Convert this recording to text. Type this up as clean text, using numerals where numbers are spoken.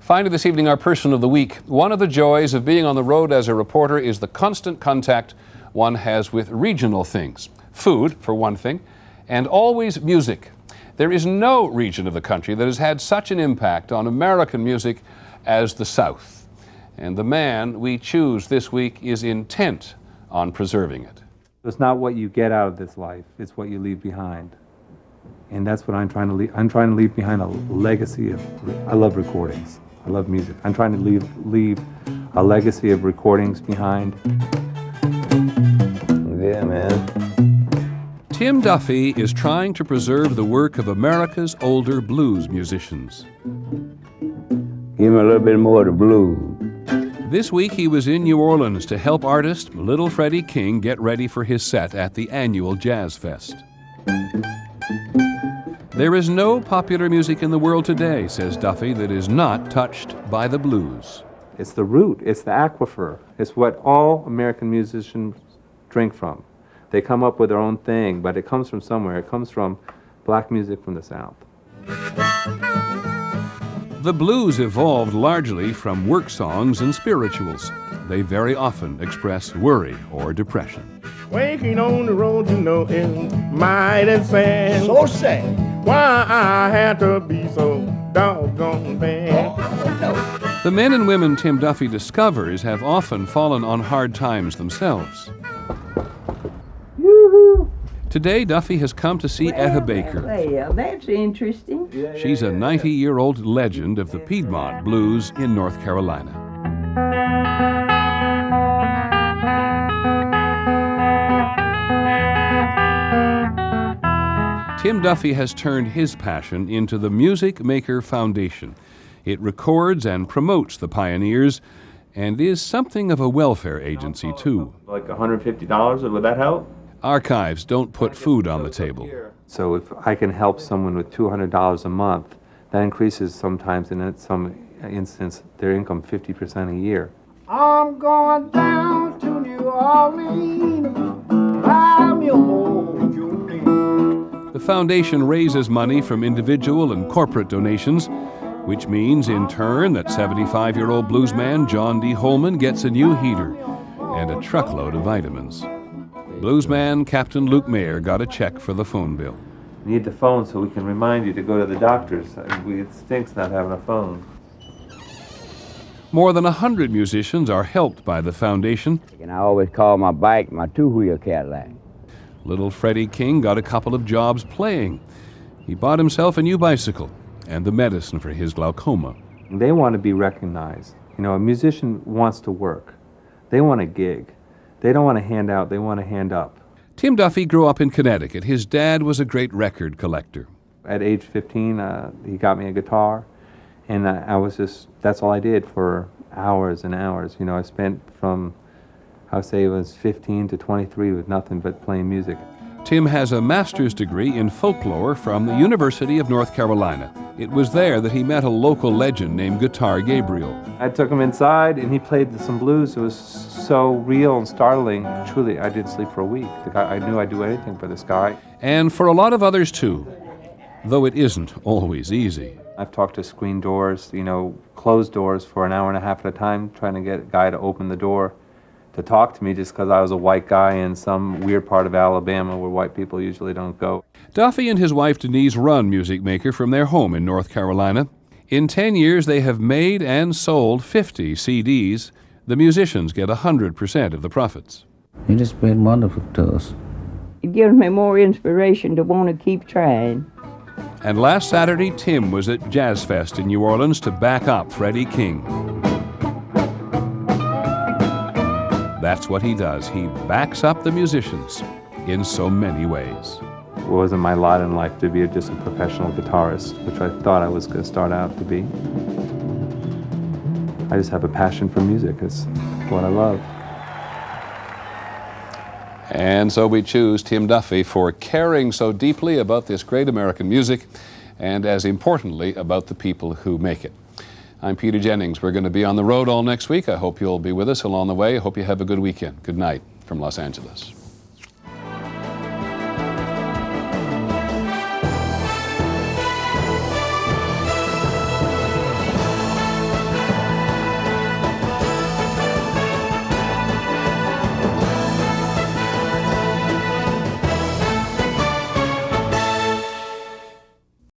Finally this evening, our Person of the Week. One of the joys of being on the road as a reporter is the constant contact one has with regional things. Food, for one thing, and always music. There is no region of the country that has had such an impact on American music as the South. And the man we choose this week is intent on preserving it. It's not what you get out of this life, it's what you leave behind. And that's what I'm trying to leave. I'm trying to leave behind a legacy of, I love recordings. I love music. I'm trying to leave a legacy of recordings behind. Yeah, man. Tim Duffy is trying to preserve the work of America's older blues musicians. Give me a little bit more of the blues. This week he was in New Orleans to help artist Little Freddie King get ready for his set at the annual Jazz Fest. There is no popular music in the world today, says Duffy, that is not touched by the blues. It's the root, it's the aquifer. It's what all American musicians drink from. They come up with their own thing, but it comes from somewhere. It comes from black music from the South. The blues evolved largely from work songs and spirituals. They very often express worry or depression. Waking on the road, you know, is mighty sad. So sad. Why I had to be so doggone bad. The men and women Tim Duffy discovers have often fallen on hard times themselves. Yoo-hoo. Today, Duffy has come to see Etta Baker. Well, that's interesting. She's a 90-year-old legend of the Piedmont blues in North Carolina. Tim Duffy has turned his passion into the Music Maker Foundation. It records and promotes the pioneers and is something of a welfare agency, too. Like $150, would that help? Archives don't put food on the table. So if I can help someone with $200 a month, that increases sometimes, in some instance, their income 50% a year. I'm going down to New Orleans. Buy me a old Jolene. The foundation raises money from individual and corporate donations, which means in turn that 75-year-old bluesman John D. Holman gets a new heater and a truckload of vitamins. Bluesman Captain Luke Mayer got a check for the phone bill. We need the phone so we can remind you to go to the doctors. It stinks not having a phone. More than 100 musicians are helped by the foundation. And I always call my bike my two-wheel Cadillac. Little Freddie King got a couple of jobs playing. He bought himself a new bicycle and the medicine for his glaucoma. They want to be recognized. You know, a musician wants to work. They want a gig. They don't want to hand out, they want to hand up. Tim Duffy grew up in Connecticut. His dad was a great record collector. At age 15, he got me a guitar, and that's all I did for hours and hours. You know, I spent from, I would say it was 15 to 23 with nothing but playing music. Tim has a master's degree in folklore from the University of North Carolina. It was there that he met a local legend named Guitar Gabriel. I took him inside and he played some blues. It was so real and startling. Truly, I didn't sleep for a week. I knew I'd do anything for this guy. And for a lot of others too, though it isn't always easy. I've talked to screen doors, you know, closed doors for an hour and a half at a time, trying to get a guy to open the door to talk to me just because I was a white guy in some weird part of Alabama where white people usually don't go. Duffy and his wife Denise run Music Maker from their home in North Carolina. In 10 years, they have made and sold 50 CDs. The musicians get 100% of the profits. It has been wonderful to us. It gives me more inspiration to want to keep trying. And last Saturday, Tim was at Jazz Fest in New Orleans to back up Freddie King. That's what he does. He backs up the musicians in so many ways. It wasn't my lot in life to be just a professional guitarist, which I thought I was going to start out to be. I just have a passion for music. It's what I love. And so we choose Tim Duffy for caring so deeply about this great American music and, as importantly, about the people who make it. I'm Peter Jennings. We're going to be on the road all next week. I hope you'll be with us along the way. I hope you have a good weekend. Good night from Los Angeles.